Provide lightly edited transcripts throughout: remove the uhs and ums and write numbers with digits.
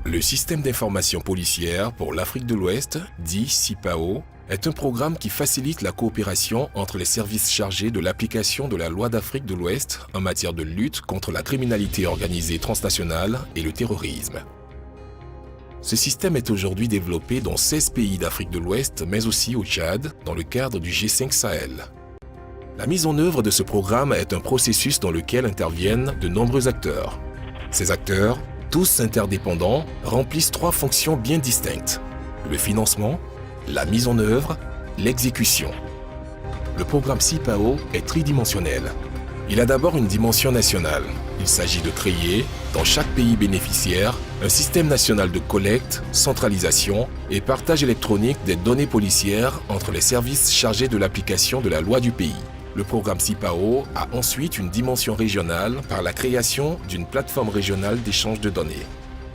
Le système d'information policière pour l'Afrique de l'Ouest, dit CIPAO, est un programme qui facilite la coopération entre les services chargés de l'application de la loi d'Afrique de l'Ouest en matière de lutte contre la criminalité organisée transnationale et le terrorisme. Ce système est aujourd'hui développé dans 16 pays d'Afrique de l'Ouest, mais aussi au Tchad, dans le cadre du G5 Sahel. La mise en œuvre de ce programme est un processus dans lequel interviennent de nombreux acteurs. Ces acteurs, tous interdépendants, remplissent 3 fonctions bien distinctes: le financement, la mise en œuvre, l'exécution. Le programme CIPAO est tridimensionnel. Il a d'abord une dimension nationale. Il s'agit de créer, dans chaque pays bénéficiaire, un système national de collecte, centralisation et partage électronique des données policières entre les services chargés de l'application de la loi du pays. Le programme CIPAO a ensuite une dimension régionale par la création d'une plateforme régionale d'échange de données.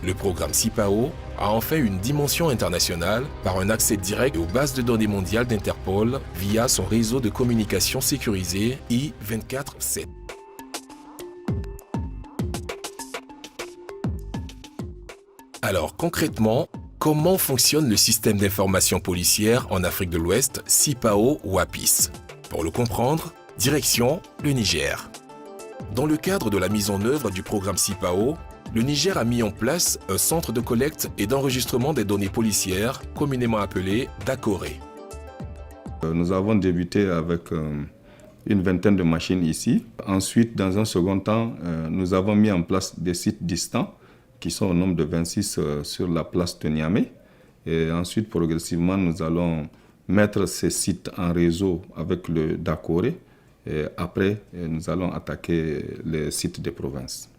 Le programme CIPAO a enfin une dimension internationale par un accès direct aux bases de données mondiales d'Interpol via son réseau de communication sécurisé I-24/7. Alors concrètement, comment fonctionne le système d'information policière en Afrique de l'Ouest, CIPAO ou APIS? Pour le comprendre, direction le Niger. Dans le cadre de la mise en œuvre du programme CIPAO, le Niger a mis en place un centre de collecte et d'enregistrement des données policières, communément appelé DACORE. Nous avons débuté avec une vingtaine de machines ici. Ensuite, dans un second temps, nous avons mis en place des sites distants qui sont au nombre de 26 sur la place de Niamey. Et ensuite, progressivement, nous allons mettre ces sites en réseau avec le DACORE. Et après, nous allons attaquer les sites des provinces.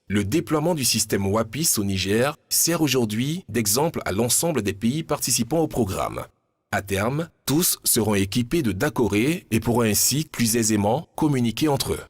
Le déploiement du système WAPIS au Niger sert aujourd'hui d'exemple à l'ensemble des pays participant au programme. À terme, tous seront équipés de DACORE et pourront ainsi plus aisément communiquer entre eux.